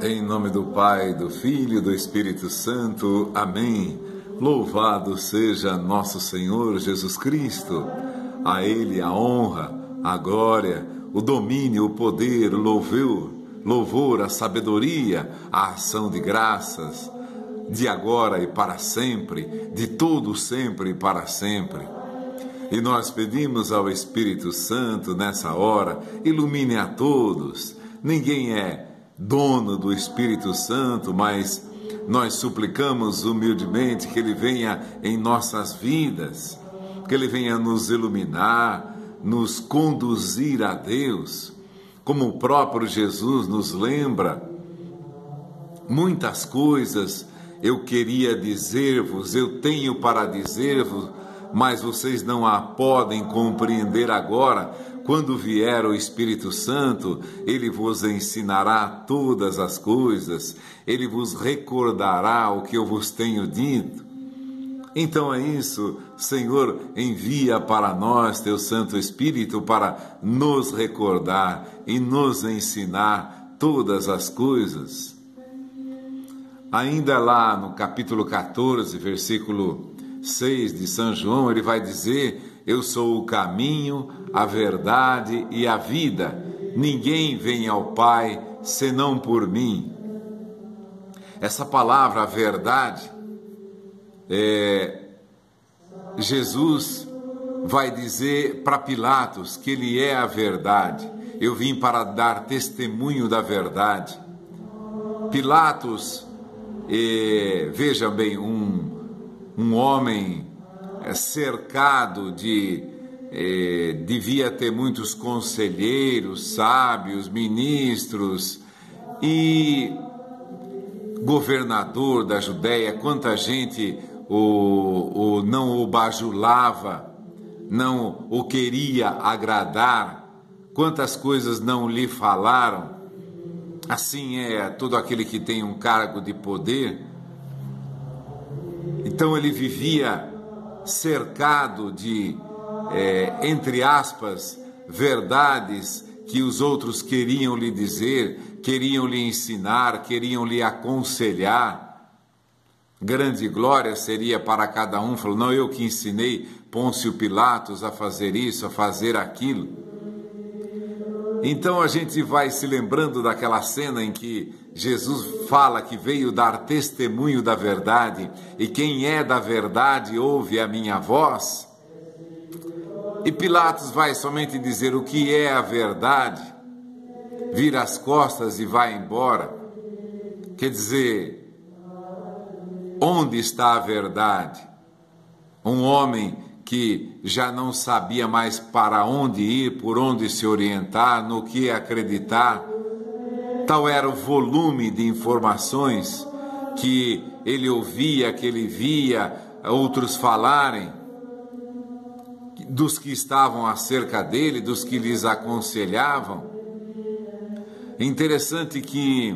Em nome do Pai, do Filho e do Espírito Santo. Amém. Louvado seja nosso Senhor Jesus Cristo. A Ele a honra, a glória, o domínio, o poder, o louvor, a sabedoria, a ação de graças, de agora e para sempre, de todo sempre e para sempre. E nós pedimos ao Espírito Santo nessa hora, ilumine a todos. Ninguém é dono do Espírito Santo, mas nós suplicamos humildemente que Ele venha em nossas vidas, que Ele venha nos iluminar, nos conduzir a Deus, como o próprio Jesus nos lembra. Muitas coisas eu queria dizer-vos, eu tenho para dizer-vos, mas vocês não a podem compreender agora. Quando vier o Espírito Santo, Ele vos ensinará todas as coisas, Ele vos recordará o que eu vos tenho dito. Então é isso, Senhor, envia para nós Teu Santo Espírito para nos recordar e nos ensinar todas as coisas. Ainda lá no capítulo 14, versículo 6 de São João, ele vai dizer: eu sou o caminho, a verdade e a vida. Ninguém vem ao Pai senão por mim. Essa palavra, a verdade, Jesus vai dizer para Pilatos que ele é a verdade. Eu vim para dar testemunho da verdade. Pilatos, veja bem, um homem cercado devia ter muitos conselheiros, sábios, ministros e governador da Judéia. Quanta gente não o bajulava, não o queria agradar, quantas coisas não lhe falaram. Assim é todo aquele que tem um cargo de poder. Então ele vivia cercado de, entre aspas, verdades que os outros queriam lhe dizer, queriam lhe ensinar, queriam lhe aconselhar. Grande glória seria para cada um. Falou: não, eu que ensinei Pôncio Pilatos a fazer isso, a fazer aquilo. Então a gente vai se lembrando daquela cena em que Jesus fala que veio dar testemunho da verdade, e quem é da verdade ouve a minha voz. E Pilatos vai somente dizer o que é a verdade, vira as costas e vai embora. Quer dizer, onde está a verdade? Um homem que já não sabia mais para onde ir, por onde se orientar, no que acreditar. Tal era o volume de informações que ele ouvia, que ele via outros falarem, dos que estavam acerca dele, dos que lhes aconselhavam. Interessante que,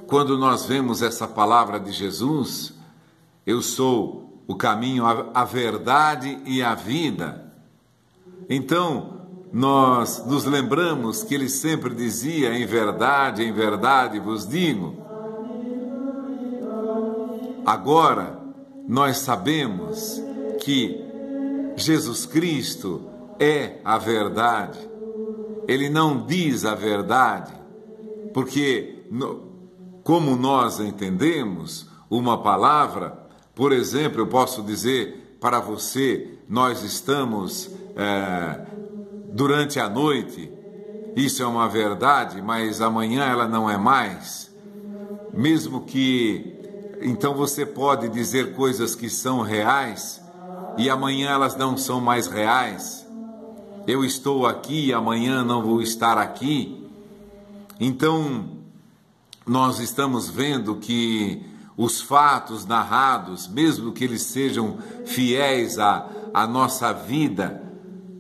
quando nós vemos essa palavra de Jesus, eu sou o caminho, a verdade e a vida. Então, nós nos lembramos que ele sempre dizia: em verdade vos digo. Agora, nós sabemos que Jesus Cristo é a verdade. Ele não diz a verdade, porque, como nós entendemos uma palavra, por exemplo, eu posso dizer para você: nós estamos durante a noite, isso é uma verdade, mas amanhã ela não é mais. Mesmo que, então você pode dizer coisas que são reais e amanhã elas não são mais reais. Eu estou aqui e amanhã não vou estar aqui. Então, nós estamos vendo que os fatos narrados, mesmo que eles sejam fiéis à nossa vida,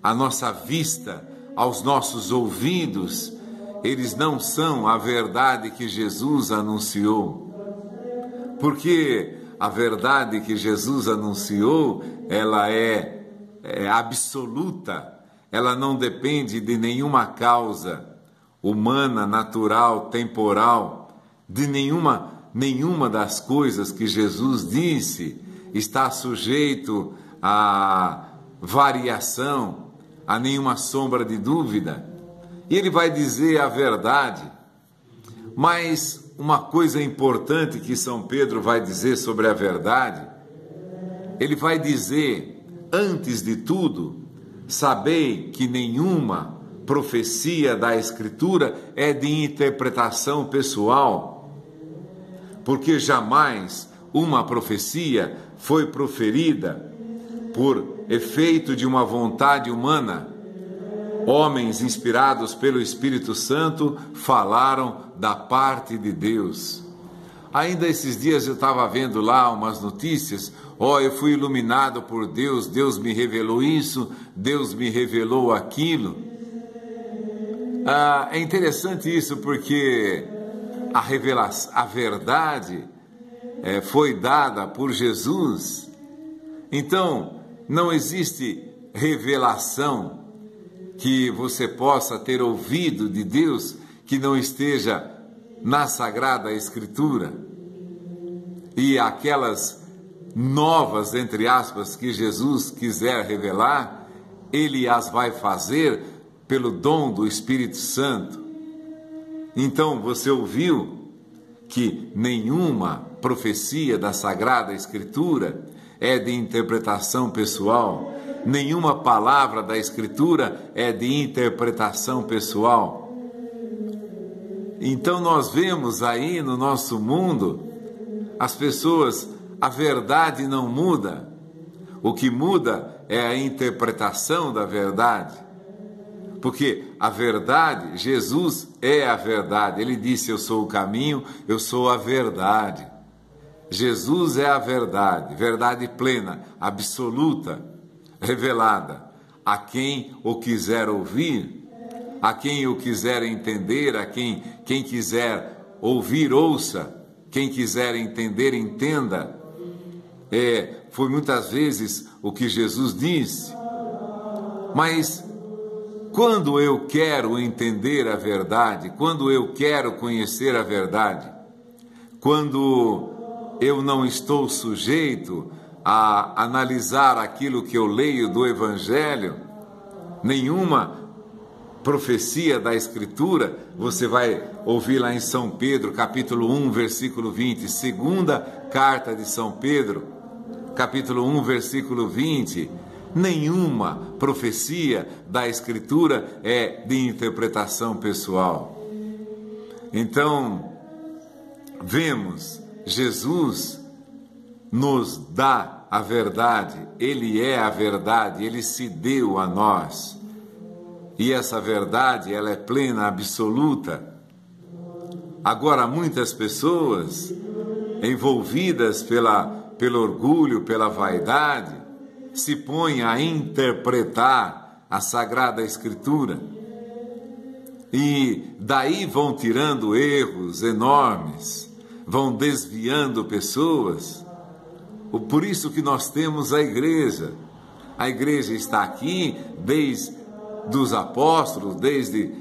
à nossa vista, aos nossos ouvidos, eles não são a verdade que Jesus anunciou. Porque a verdade que Jesus anunciou, ela é absoluta, ela não depende de nenhuma causa humana, natural, temporal. de nenhuma das coisas que Jesus disse está sujeito a variação, a nenhuma sombra de dúvida. E ele vai dizer a verdade. Mas uma coisa importante que São Pedro vai dizer sobre a verdade, ele vai dizer, antes de tudo, sabei que nenhuma profecia da Escritura é de interpretação pessoal, porque jamais uma profecia foi proferida por efeito de uma vontade humana. Homens inspirados pelo Espírito Santo falaram da parte de Deus. Ainda esses dias eu estava vendo lá umas notícias, eu fui iluminado por Deus, Deus me revelou isso, Deus me revelou aquilo. É interessante isso porque a verdade foi dada por Jesus. Então, não existe revelação que você possa ter ouvido de Deus que não esteja na Sagrada Escritura. E aquelas novas, entre aspas, que Jesus quiser revelar, Ele as vai fazer pelo dom do Espírito Santo. Então, você ouviu que nenhuma profecia da Sagrada Escritura é de interpretação pessoal, nenhuma palavra da Escritura é de interpretação pessoal. Então nós vemos aí no nosso mundo, as pessoas, a verdade não muda, o que muda é a interpretação da verdade, porque a verdade, Jesus é a verdade, Ele disse, eu sou o caminho, eu sou a verdade. Jesus é a verdade, verdade plena, absoluta, revelada. A quem o quiser ouvir, a quem o quiser entender, quem quiser ouvir, ouça, quem quiser entender, entenda. Foi muitas vezes o que Jesus disse. Mas quando eu quero entender a verdade, quando eu quero conhecer a verdade, quando eu não estou sujeito a analisar aquilo que eu leio do Evangelho, nenhuma profecia da Escritura, você vai ouvir lá em São Pedro, capítulo 1, versículo 20, segunda carta de São Pedro, capítulo 1, versículo 20, nenhuma profecia da Escritura é de interpretação pessoal. Então, vemos, Jesus nos dá a verdade, Ele é a verdade, Ele se deu a nós. E essa verdade, ela é plena, absoluta. Agora, muitas pessoas, envolvidas pelo orgulho, pela vaidade, se põem a interpretar a Sagrada Escritura. E daí vão tirando erros enormes, vão desviando pessoas. Por isso que nós temos a igreja. A igreja está aqui desde dos apóstolos, desde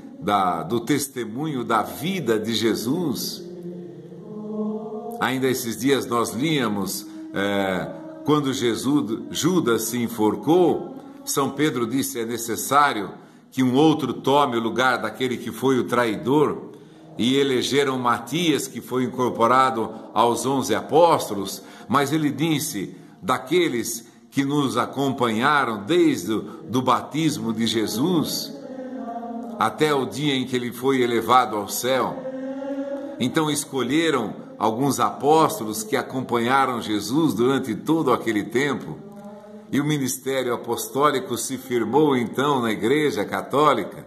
do testemunho da vida de Jesus. Ainda esses dias nós líamos, quando Judas se enforcou, São Pedro disse, é necessário que um outro tome o lugar daquele que foi o traidor, e elegeram Matias, que foi incorporado aos 11 apóstolos, mas ele disse, daqueles que nos acompanharam desde o batismo de Jesus até o dia em que ele foi elevado ao céu. Então escolheram alguns apóstolos que acompanharam Jesus durante todo aquele tempo, e o ministério apostólico se firmou então na Igreja Católica,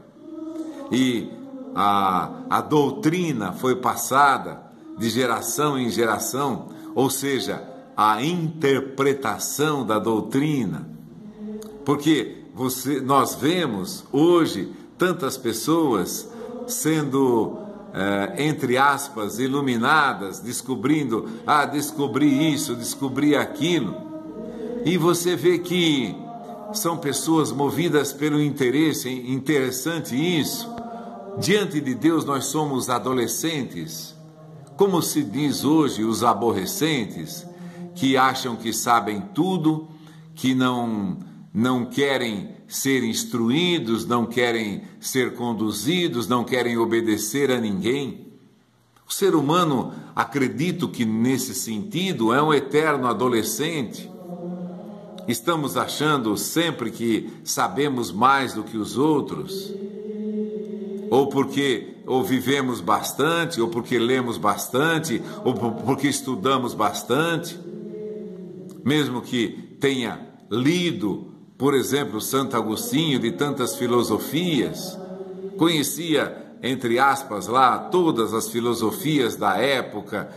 e a doutrina foi passada de geração em geração, ou seja, a interpretação da doutrina. Porque nós vemos hoje tantas pessoas sendo, entre aspas, iluminadas, descobrindo, descobri isso, descobri aquilo. E você vê que são pessoas movidas pelo interesse, interessante isso. Diante de Deus nós somos adolescentes, como se diz hoje, os aborrecentes, que acham que sabem tudo, que não querem ser instruídos, não querem ser conduzidos, não querem obedecer a ninguém. O ser humano, acredito que nesse sentido, é um eterno adolescente. Estamos achando sempre que sabemos mais do que os outros, ou vivemos bastante, ou porque lemos bastante, ou porque estudamos bastante. Mesmo que tenha lido, por exemplo, Santo Agostinho, de tantas filosofias, conhecia, entre aspas, lá todas as filosofias da época,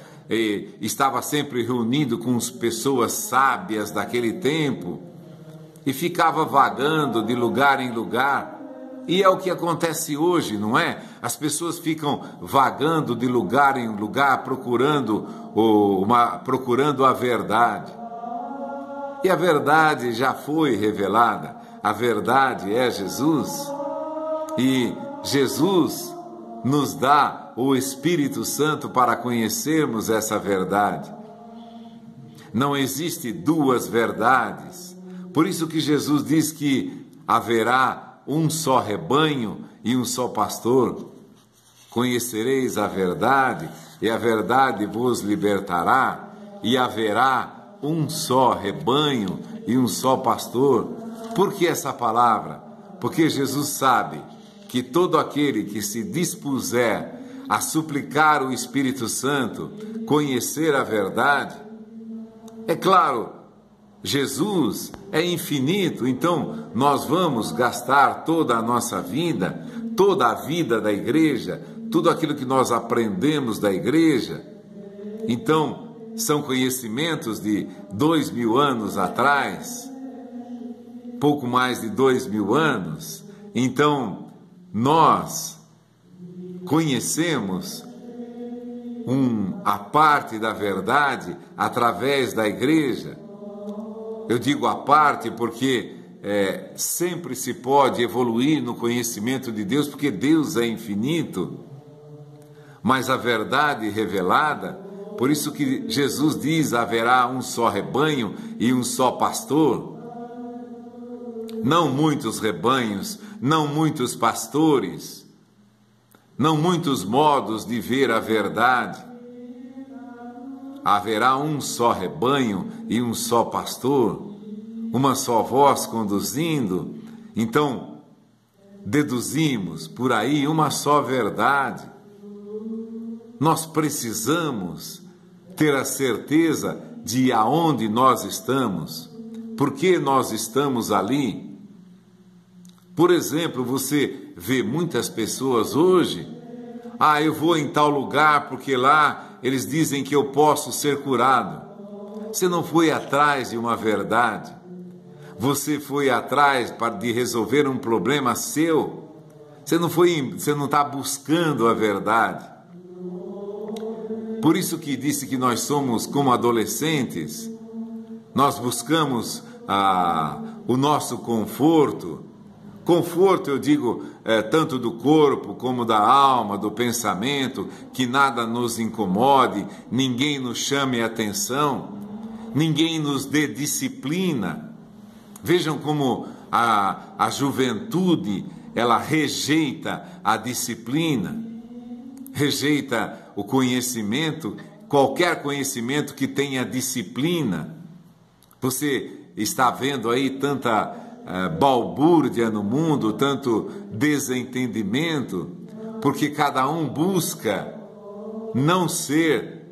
estava sempre reunido com as pessoas sábias daquele tempo e ficava vagando de lugar em lugar. E é o que acontece hoje, não é? As pessoas ficam vagando de lugar em lugar, procurando a verdade. E a verdade já foi revelada. A verdade é Jesus. E Jesus nos dá o Espírito Santo para conhecermos essa verdade. Não existe duas verdades. Por isso que Jesus diz que haverá um só rebanho e um só pastor. Conhecereis a verdade, e a verdade vos libertará, e haverá um só rebanho e um só pastor. Por que essa palavra? Porque Jesus sabe que todo aquele que se dispuser a suplicar o Espírito Santo, conhecer a verdade, é claro, Jesus é infinito, então nós vamos gastar toda a nossa vida, toda a vida da igreja, tudo aquilo que nós aprendemos da igreja. Então, são conhecimentos de 2000 anos atrás, pouco mais de 2000 anos. Então, nós conhecemos a parte da verdade através da igreja. Eu digo a parte porque sempre se pode evoluir no conhecimento de Deus, porque Deus é infinito. Mas a verdade revelada, por isso que Jesus diz, haverá um só rebanho e um só pastor. Não muitos rebanhos, não muitos pastores, não muitos modos de ver a verdade. Haverá um só rebanho e um só pastor, uma só voz conduzindo. Então, deduzimos por aí uma só verdade. Nós precisamos ter a certeza de aonde nós estamos, por que nós estamos ali. Por exemplo, você vê muitas pessoas hoje, eu vou em tal lugar porque lá eles dizem que eu posso ser curado. Você não foi atrás de uma verdade, você foi atrás de resolver um problema seu, você não está buscando a verdade. Por isso que disse que nós somos como adolescentes, nós buscamos o nosso conforto. Conforto, eu digo, tanto do corpo como da alma, do pensamento, que nada nos incomode, ninguém nos chame a atenção, ninguém nos dê disciplina. Vejam como a juventude, ela rejeita a disciplina, rejeita o conhecimento, qualquer conhecimento que tenha disciplina. Você está vendo aí tanta balbúrdia no mundo, tanto desentendimento, porque cada um busca não ser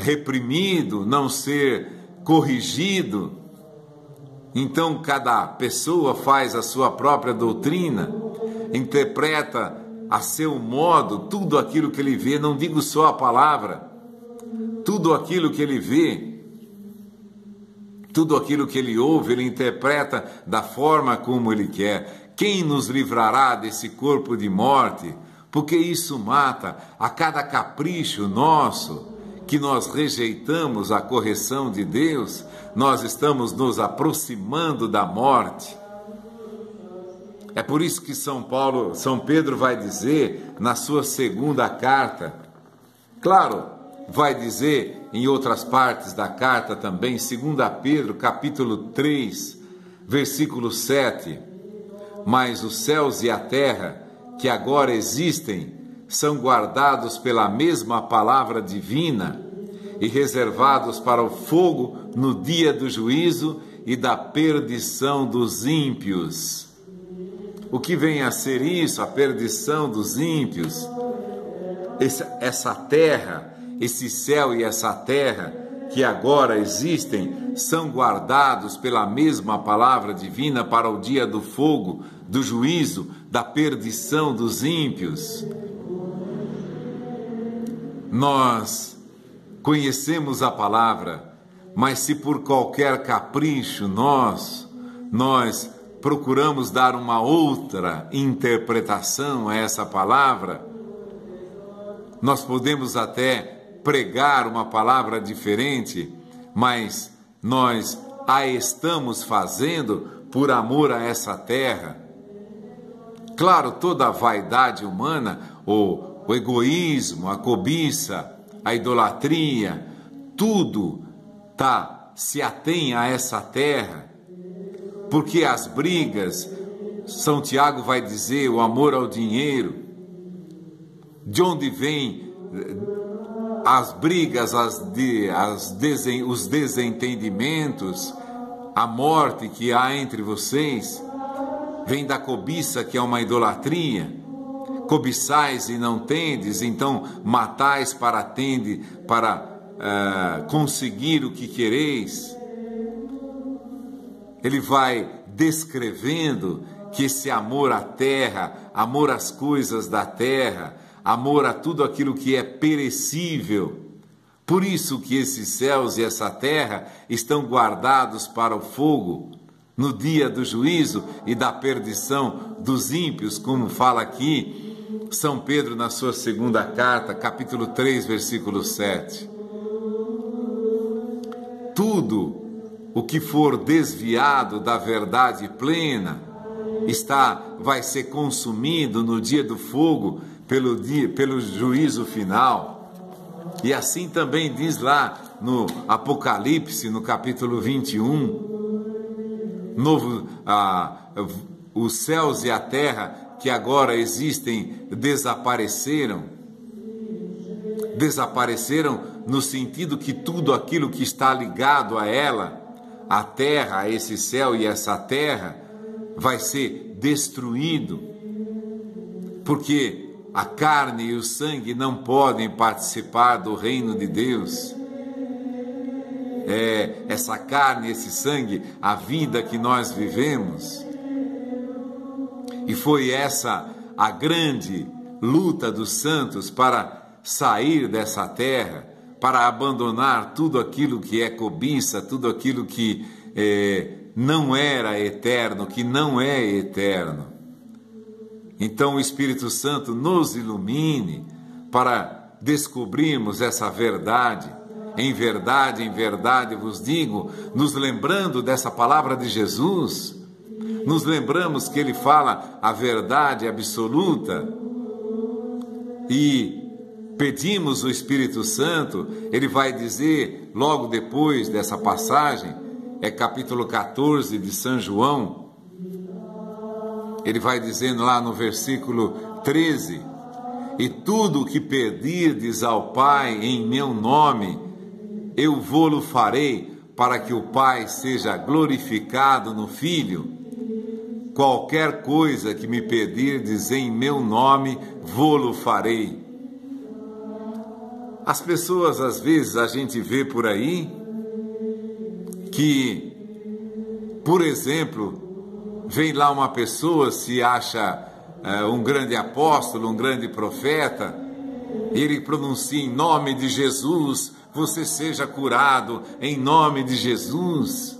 reprimido, não ser corrigido. Então cada pessoa faz a sua própria doutrina, interpreta a seu modo tudo aquilo que ele vê, não digo só a palavra, tudo aquilo que ele vê, tudo aquilo que ele ouve, ele interpreta da forma como ele quer. Quem nos livrará desse corpo de morte? Porque isso mata. A cada capricho nosso, que nós rejeitamos a correção de Deus, nós estamos nos aproximando da morte. É por isso que São Pedro vai dizer na sua segunda carta, claro, vai dizer em outras partes da carta também, 2 Pedro, capítulo 3, versículo 7, mas os céus e a terra que agora existem são guardados pela mesma palavra divina e reservados para o fogo no dia do juízo e da perdição dos ímpios. O que vem a ser isso? A perdição dos ímpios. Essa terra, esse céu e essa terra que agora existem, são guardados pela mesma palavra divina para o dia do fogo, do juízo, da perdição dos ímpios. Nós conhecemos a palavra, mas se por qualquer capricho nós procuramos dar uma outra interpretação a essa palavra, nós podemos até pregar uma palavra diferente, mas nós a estamos fazendo por amor a essa terra. Claro, toda a vaidade humana, o egoísmo, a cobiça, a idolatria, tudo se atém a essa terra, porque as brigas, São Tiago vai dizer, o amor ao dinheiro, de onde vem as brigas, os desentendimentos, a morte que há entre vocês, vem da cobiça, que é uma idolatria. Cobiçais e não tendes, então matais para conseguir o que quereis. Ele vai descrevendo que esse amor à terra, amor às coisas da terra, amor a tudo aquilo que é perecível. Por isso que esses céus e essa terra estão guardados para o fogo, no dia do juízo e da perdição dos ímpios, como fala aqui São Pedro na sua segunda carta, capítulo 3, versículo 7. Tudo o que for desviado da verdade plena vai ser consumido no dia do fogo pelo juízo final. E assim também diz lá no Apocalipse, no capítulo 21, os céus e a terra que agora existem desapareceram no sentido que tudo aquilo que está ligado a ela, a terra, a esse céu e essa terra, vai ser destruído, porque a carne e o sangue não podem participar do reino de Deus. Essa carne, esse sangue, a vida que nós vivemos. E foi essa a grande luta dos santos para sair dessa terra, para abandonar tudo aquilo que é cobiça, tudo aquilo que não era eterno, que não é eterno. Então o Espírito Santo nos ilumine para descobrirmos essa verdade. Em verdade vos digo, nos lembrando dessa palavra de Jesus, nos lembramos que ele fala a verdade absoluta e pedimos o Espírito Santo. Ele vai dizer logo depois dessa passagem, capítulo 14 de São João, ele vai dizendo lá no versículo 13, e tudo o que pedirdes ao Pai em meu nome, eu vô-lo farei, para que o Pai seja glorificado no Filho. Qualquer coisa que me pedirdes em meu nome, vô-lo farei. As pessoas, às vezes, a gente vê por aí que, por exemplo, vem lá uma pessoa, se acha um grande apóstolo, um grande profeta, ele pronuncia em nome de Jesus, você seja curado em nome de Jesus.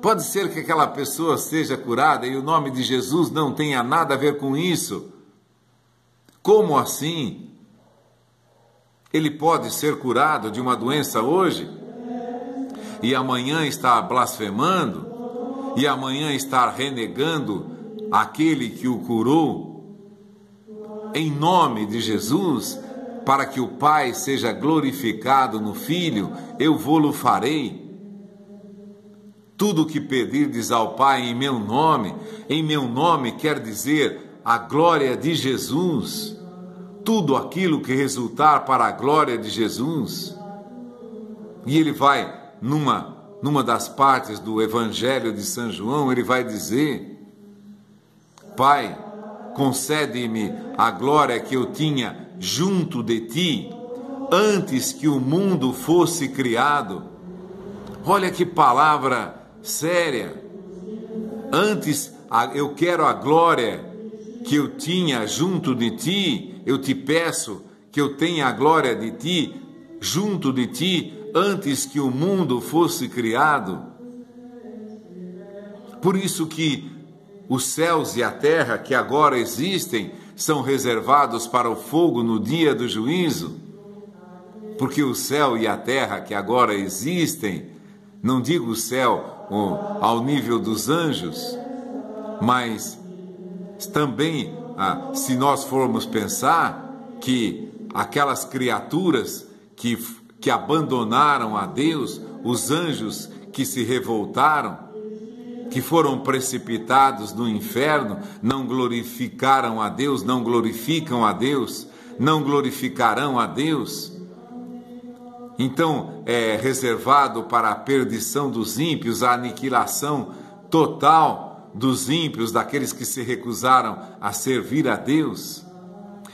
Pode ser que aquela pessoa seja curada e o nome de Jesus não tenha nada a ver com isso. Como assim? Ele pode ser curado de uma doença hoje e amanhã estar blasfemando e amanhã estar renegando aquele que o curou em nome de Jesus. para que o Pai seja glorificado no Filho, eu vou-lo farei. Tudo o que pedirdes ao Pai em meu nome quer dizer a glória de Jesus. Tudo aquilo que resultar para a glória de Jesus. E ele vai, numa das partes do Evangelho de São João, ele vai dizer: Pai, concede-me a glória que eu tinha junto de ti, antes que o mundo fosse criado. Olha que palavra séria. Eu quero a glória que eu tinha junto de ti, eu te peço que eu tenha a glória de ti, junto de ti, antes que o mundo fosse criado. Por isso que os céus e a terra que agora existem são reservados para o fogo no dia do juízo. Porque o céu e a terra que agora existem, não digo o céu ao nível dos anjos, mas também, se nós formos pensar que aquelas criaturas que abandonaram a Deus, os anjos que se revoltaram, que foram precipitados no inferno, não glorificaram a Deus, não glorificam a Deus, não glorificarão a Deus. Então é reservado para a perdição dos ímpios, a aniquilação total dos ímpios, daqueles que se recusaram a servir a Deus.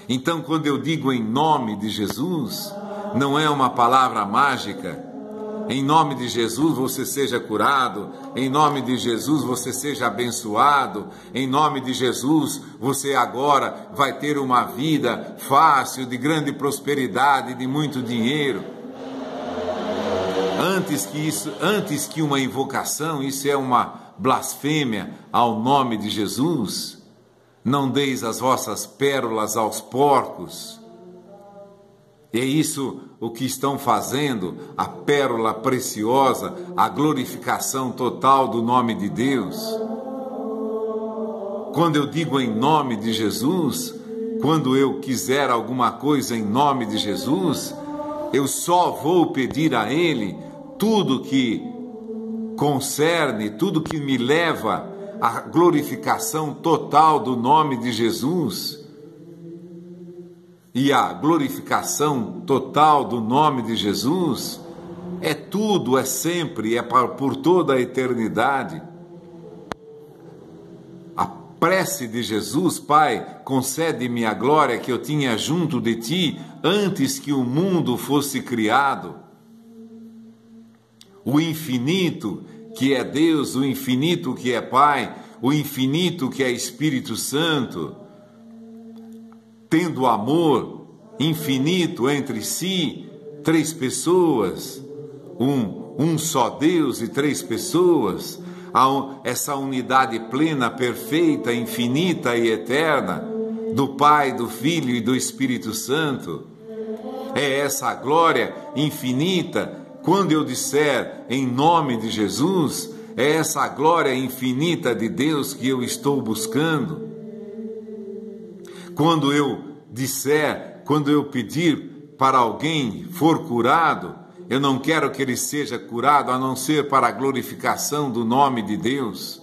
Então, quando eu digo em nome de Jesus, não é uma palavra mágica. Em nome de Jesus você seja curado, em nome de Jesus você seja abençoado, em nome de Jesus você agora vai ter uma vida fácil, de grande prosperidade, de muito dinheiro. Antes que uma invocação, isso é uma blasfêmia ao nome de Jesus. Não deis as vossas pérolas aos porcos. E é isso o que estão fazendo, a pérola preciosa, a glorificação total do nome de Deus. Quando eu digo em nome de Jesus, quando eu quiser alguma coisa em nome de Jesus, eu só vou pedir a Ele tudo que concerne, tudo que me leva à glorificação total do nome de Jesus. E a glorificação total do nome de Jesus é tudo, é sempre, é por toda a eternidade. A prece de Jesus: Pai, concede-me a glória que eu tinha junto de ti antes que o mundo fosse criado. O infinito que é Deus, o infinito que é Pai, o infinito que é Espírito Santo, tendo amor infinito entre si, três pessoas, um só Deus e três pessoas, essa unidade plena, perfeita, infinita e eterna do Pai, do Filho e do Espírito Santo. É essa glória infinita. Quando eu disser em nome de Jesus, é essa glória infinita de Deus que eu estou buscando. Quando eu pedir para alguém for curado, eu não quero que ele seja curado a não ser para a glorificação do nome de Deus,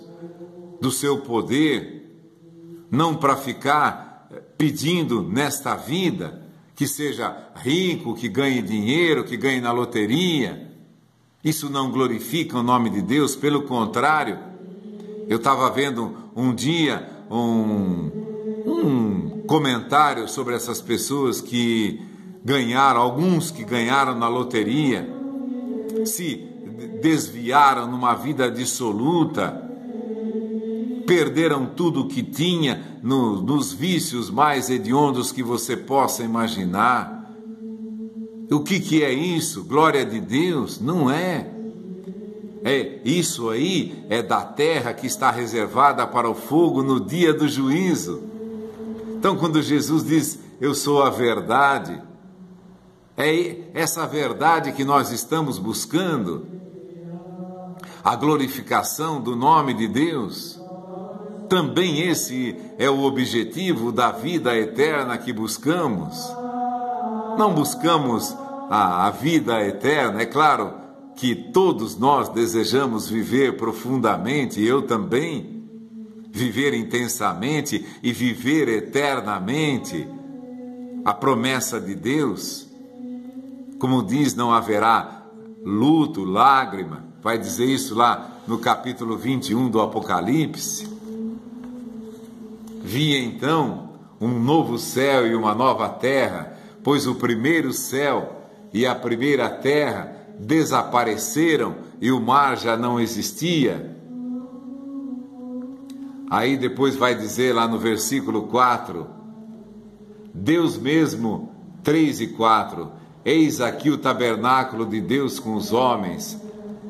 do seu poder, não para ficar pedindo nesta vida que seja rico, que ganhe dinheiro, que ganhe na loteria. Isso não glorifica o nome de Deus, pelo contrário. Eu estava vendo um dia um comentário sobre essas pessoas que ganharam, alguns que ganharam na loteria, se desviaram numa vida dissoluta, perderam tudo o que tinha nos vícios mais hediondos que você possa imaginar. O que é isso? Glória de Deus? Não é. Isso aí é da terra que está reservada para o fogo no dia do juízo. Então, quando Jesus diz, eu sou a verdade, é essa verdade que nós estamos buscando, a glorificação do nome de Deus. Também esse é o objetivo da vida eterna que buscamos. Não buscamos a vida eterna. É claro que todos nós desejamos viver profundamente, eu também, viver intensamente e viver eternamente a promessa de Deus. Como diz, não haverá luto, lágrima, vai dizer isso lá no capítulo 21 do Apocalipse. Vi então um novo céu e uma nova terra, pois o primeiro céu e a primeira terra desapareceram e o mar já não existia. Aí depois vai dizer lá no versículo 4, Deus mesmo, 3 e 4, eis aqui o tabernáculo de Deus com os homens,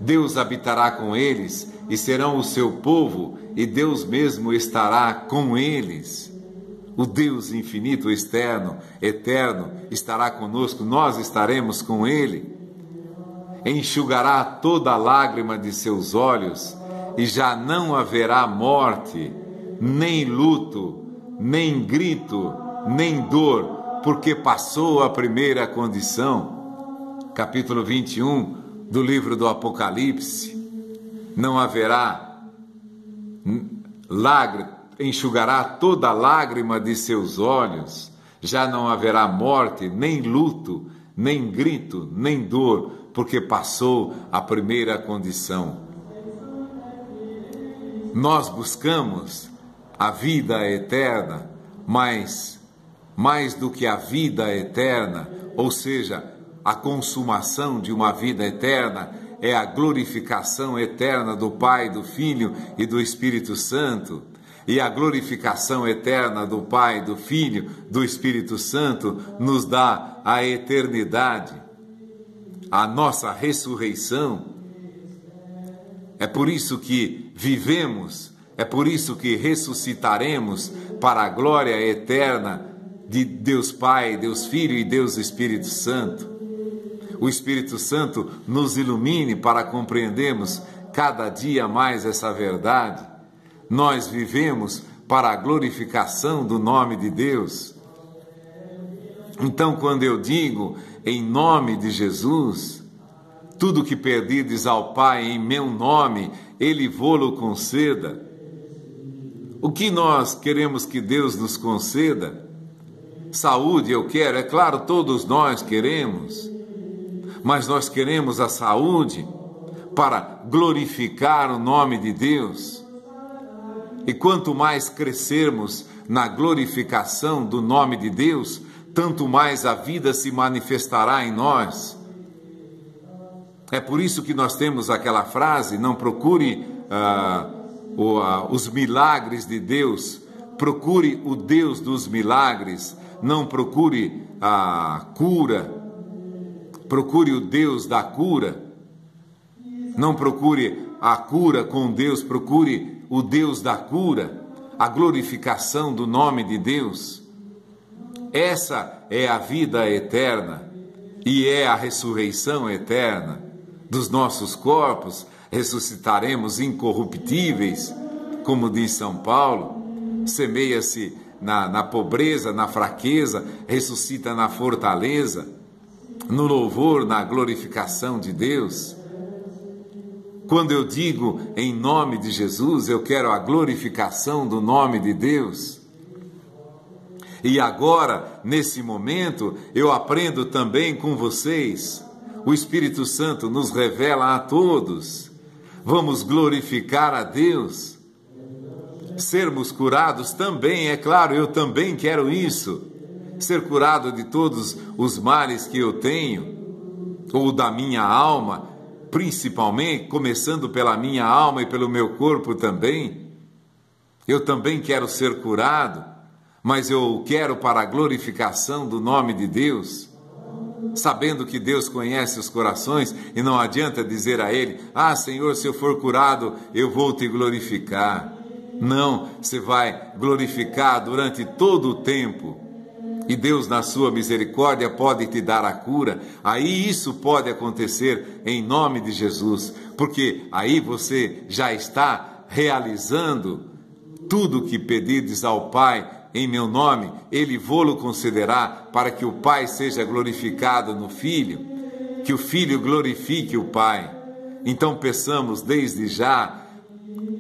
Deus habitará com eles e serão o seu povo, e Deus mesmo estará com eles. O Deus infinito, externo, eterno, estará conosco, nós estaremos com Ele. Enxugará toda lágrima de seus olhos, e já não haverá morte, nem luto, nem grito, nem dor, porque passou a primeira condição. Capítulo 21 do livro do Apocalipse. Não haverá lágrima, enxugará toda lágrima de seus olhos, já não haverá morte, nem luto, nem grito, nem dor, porque passou a primeira condição. Nós buscamos a vida eterna, mas mais do que a vida eterna, ou seja, a consumação de uma vida eterna, é a glorificação eterna do Pai, do Filho e do Espírito Santo. E a glorificação eterna do Pai, do Filho, do Espírito Santo nos dá a eternidade, a nossa ressurreição. É por isso que vivemos, é por isso que ressuscitaremos para a glória eterna de Deus Pai, Deus Filho e Deus Espírito Santo. O Espírito Santo nos ilumine para compreendermos cada dia mais essa verdade. Nós vivemos para a glorificação do nome de Deus. Então, quando eu digo em nome de Jesus, tudo que pedides ao Pai em meu nome, Ele vô-lo conceda. O que nós queremos que Deus nos conceda? Saúde eu quero, é claro, todos nós queremos, mas nós queremos a saúde para glorificar o nome de Deus. E quanto mais crescermos na glorificação do nome de Deus, tanto mais a vida se manifestará em nós. É por isso que nós temos aquela frase, não procure os milagres de Deus, procure o Deus dos milagres, não procure a cura, procure o Deus da cura, não procure a cura com Deus, procure o Deus da cura, a glorificação do nome de Deus. Essa é a vida eterna e é a ressurreição eterna dos nossos corpos. Ressuscitaremos incorruptíveis, como diz São Paulo. Semeia-se na pobreza, na fraqueza, ressuscita na fortaleza, no louvor, na glorificação de Deus. Quando eu digo em nome de Jesus, eu quero a glorificação do nome de Deus. E agora, nesse momento, eu aprendo também com vocês. O Espírito Santo nos revela a todos. Vamos glorificar a Deus. Sermos curados também, é claro, eu também quero isso. Ser curado de todos os males que eu tenho, ou da minha alma, principalmente, começando pela minha alma e pelo meu corpo também. Eu também quero ser curado, mas eu quero para a glorificação do nome de Deus, sabendo que Deus conhece os corações e não adianta dizer a Ele, Senhor, se eu for curado, eu vou te glorificar. Não, você vai glorificar durante todo o tempo. E Deus, na sua misericórdia, pode te dar a cura. Aí isso pode acontecer em nome de Jesus, porque aí você já está realizando tudo que pedides ao Pai em meu nome, Ele vô-lo concederá, para que o Pai seja glorificado no Filho, que o Filho glorifique o Pai. Então peçamos desde já,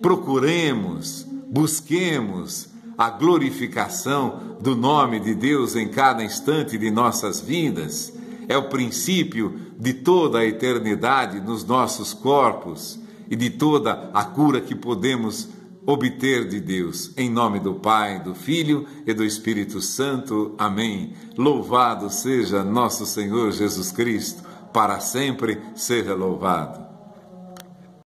procuremos, busquemos a glorificação do nome de Deus em cada instante de nossas vidas. É o princípio de toda a eternidade nos nossos corpos e de toda a cura que podemos obter de Deus. Em nome do Pai, do Filho e do Espírito Santo. Amém. Louvado seja nosso Senhor Jesus Cristo, para sempre seja louvado.